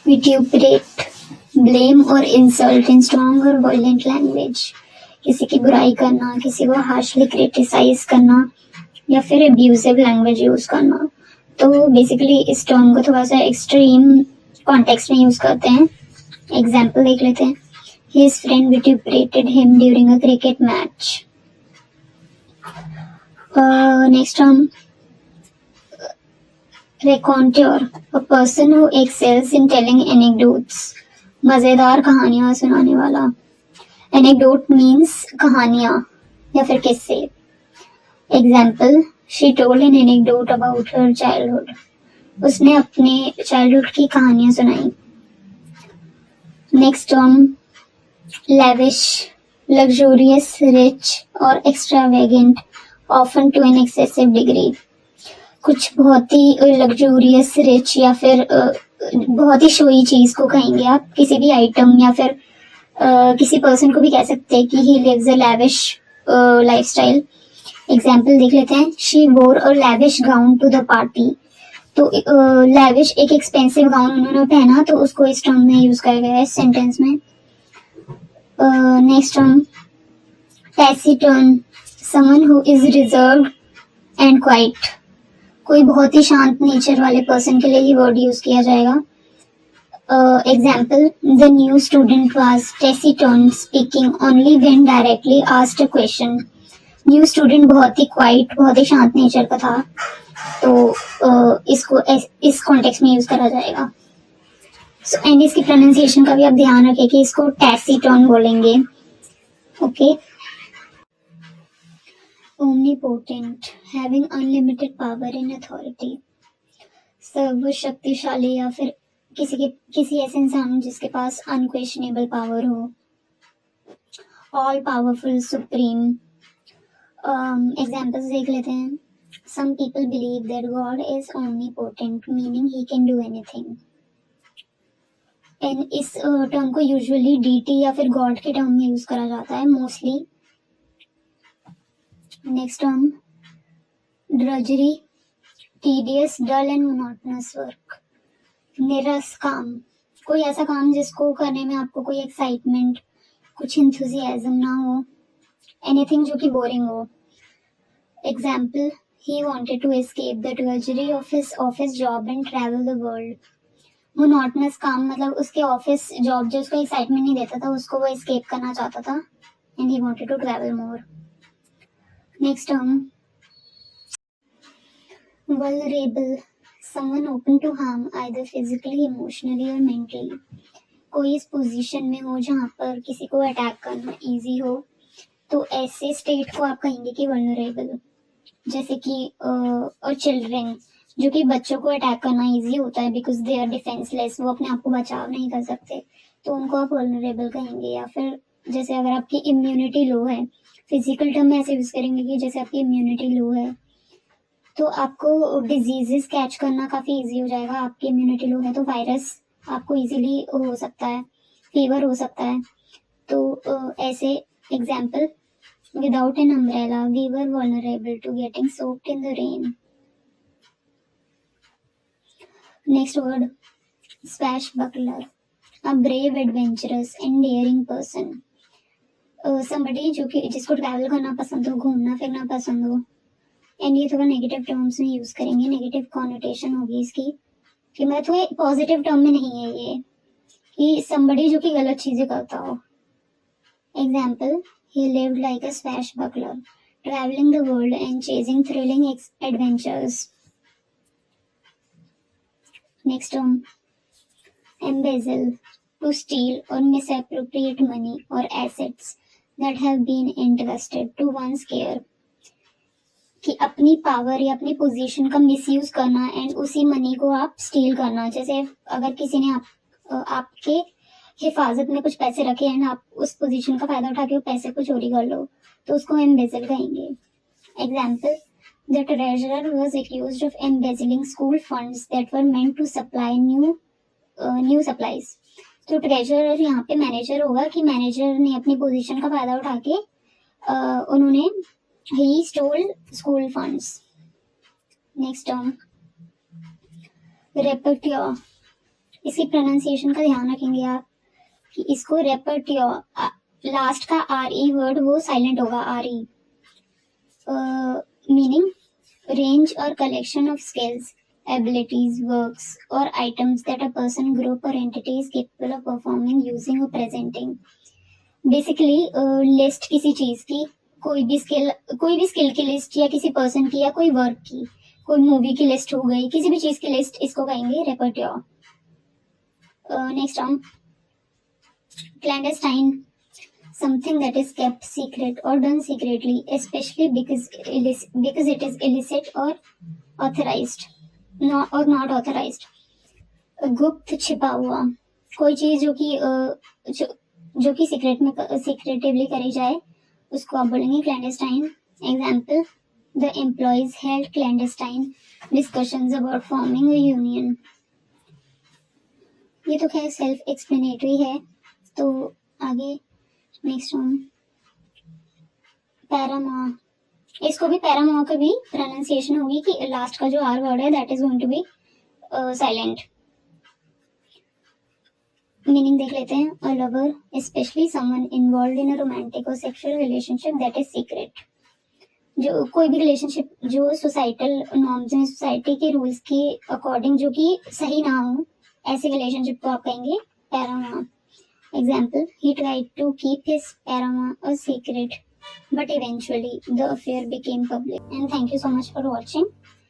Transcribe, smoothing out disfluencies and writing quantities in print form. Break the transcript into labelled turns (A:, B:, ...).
A: विट्यूपरेट, blame और insult इन strong और violent language, किसी की बुराई करना, किसी को हार्शली क्रिटिसाइज करना या फिर एब्यूजिव लैंग्वेज यूज करना। तो बेसिकली इस टर्म को थोड़ा सा एक्सट्रीम कॉन्टेक्स्ट में यूज करते हैं। एग्जाम्पल देख लेते हैं। His friend vituperated him during a cricket match. Next term, raconteur, a person who excels in telling anecdotes. मजेदार कहानियां सुनाने वाला। Anecdote means कहानियां या फिर किस्से। Example, she told an anecdote about her childhood. उसने अपने childhood की कहानियां सुनाई। Next term, lavish, luxurious, rich or extravagant, often to an excessive degree. कुछ बहुत ही लग्जूरियस, रिच या फिर बहुत ही शोई चीज को कहेंगे आप, किसी भी आइटम या फिर किसी पर्सन को भी कह सकते हैं कि he lives a lavish lifestyle. Example देख लेते हैं। She wore a lavish gown to the party. तो लैविश एक एक्सपेंसिव गाउन उन्होंने पहना, तो उसको इस टर्म में यूज किया गया है इस सेंटेंस में। Next term, taciturn, someone who is reserved and quiet. कोई बहुत ही शांत नेचर वाले पर्सन के लिए ये वर्ड यूज किया जाएगा। Example, the new student was taciturn, speaking only when directly asked a question. New student बहुत ही क्वाइट, बहुत ही शांत नेचर का था, तो इसको इस कॉन्टेक्स्ट में यूज करा जाएगा। एंड इसकी प्रोनाउंसिएशन का भी आप ध्यान रखें कि इसको taciturn बोलेंगे। Okay. Omnipotent, having unlimited power and authority. सर्वशक्तिशाली या फिर किसी ऐसे इंसान जिसके पास अनक्वेश्चनेबल पावर हो। All powerful, supreme. एग्जाम्पल्स देख लेते हैं। Some people believe that God is omnipotent, meaning he can do anything. And इस टर्म को यूजुअली डीटी या फिर गॉड के टर्म में यूज करा जाता है mostly. Next term, drudgery, tedious, dull and monotonous work. निरस काम, कोई ऐसा काम जिसको करने में आपको कोई एक्साइटमेंट, कुछ इंथुजियाज्म ना हो, एनीथिंग जो कि बोरिंग हो। Example, he wanted to escape the drudgery of his office job and travel the world. Monotonous काम मतलब उसके ऑफिस जॉब जो उसको एक्साइटमेंट नहीं देता था, उसको वो एस्केप करना चाहता था, and he wanted to travel more. Next term, vulnerable, someone open to harm either physically, emotionally or mentally. कोई इस पोजीशन में हो जहाँ पर किसी को अटैक करना इजी हो, तो ऐसे स्टेट को आप कहेंगे कि vulnerable। जैसे कि चिल्ड्रन, जो कि बच्चों को अटैक करना इजी होता है बिकॉज दे आर डिफेंसलेस, वो अपने आप को बचाव नहीं कर सकते, तो उनको आप vulnerable कहेंगे। या फिर जैसे अगर आपकी इम्यूनिटी लो है, फिजिकल टर्म में ऐसे यूज करेंगे कि जैसे आपकी इम्यूनिटी लो है तो आपको डिजीजेस कैच करना काफी इजी हो जाएगा। आपकी इम्यूनिटी लो है तो वायरस आपको इजीली हो सकता है, फीवर हो सकता है। तो ऐसे example, without an umbrella we were vulnerable to getting soaked in the rain. Next word, swashbuckler, a brave, adventurous and daring person. somebody जो कि जिसको ट्रैवल करना पसंद हो, घूमना फिरना पसंद हो। एंड ये थोड़ा नेगेटिव टर्म्स में यूज करेंगे, नेगेटिव कॉनोटेशन होगी इसकी, कि मतलब थोड़ा पॉजिटिव टर्म में नहीं है ये, कि somebody जो कि गलत चीजें करता हो। Example, he lived like a swashbuckler, traveling the world and chasing thrilling adventures. Next term, embezzle, to steal or misappropriate money or assets that have been entrusted to one's care. कि अपनी power या अपनी position का misuse करना and उसी money को आप steel करना। जैसे अगर किसी ने आपके हिफाजत में कुछ पैसे रखे एंड आप उस पोजीशन का फायदा उठा के वो पैसे को चोरी कर लो, तो उसको एम्बेजल कहेंगे। Example, the treasurer was accused of embezzling school funds that were meant to supply new supplies. तो ट्रेजरर यहाँ पे मैनेजर होगा कि मैनेजर ने अपनी पोजीशन का फायदा उठा के उन्होंने he stole school funds. Next term, repertoire, इसकी प्रोनाउंसिएशन का ध्यान रखेंगे आप कि इसको रेपर्ट्योर, लास्ट का आर ई वर्ड वो साइलेंट होगा, R E. Meaning range or collection of skills, abilities, works, or items that a person, group, or entity is capable of performing, using or presenting. Basically, list किसी चीज की, कोई भी skill की list, या किसी पर्सन की, या कोई वर्क की, कोई मूवी की लिस्ट हो गई, किसी भी चीज की लिस्ट, इसको कहेंगे रेपर्ट्योर। नेक्स्ट हम clandestine, something that is kept secret or done secretly, especially because it is illicit or authorized, not authorized. गुप्त, छिपा हुआ, कोई चीज जो कि सीक्रेटिवली करी जाए, उसको आप बोलेंगे clandestine. Example, the employees held clandestine discussions about forming a union. ये तो खैर सेल्फ एक्सप्लेनेटरी है। तो आगे नेक्स्ट हम पैरामा, इसको भी पैरामा का भी प्रोनाउंसिएशन होगी कि लास्ट का जो आर वर्ड है that is going to be silent. Meaning देख लेते हैं। A lover specially someone involved in a romantic or sexual relationship that is secret. जो कोई भी रिलेशनशिप जो सोसाइटल नॉर्म्स में, सोसाइटी के रूल्स के अकॉर्डिंग जो कि सही ना हो, ऐसे रिलेशनशिप को आप कहेंगे पैरामा। Example, he tried to keep his paramour a secret, but eventually the affair became public. And thank you so much for watching.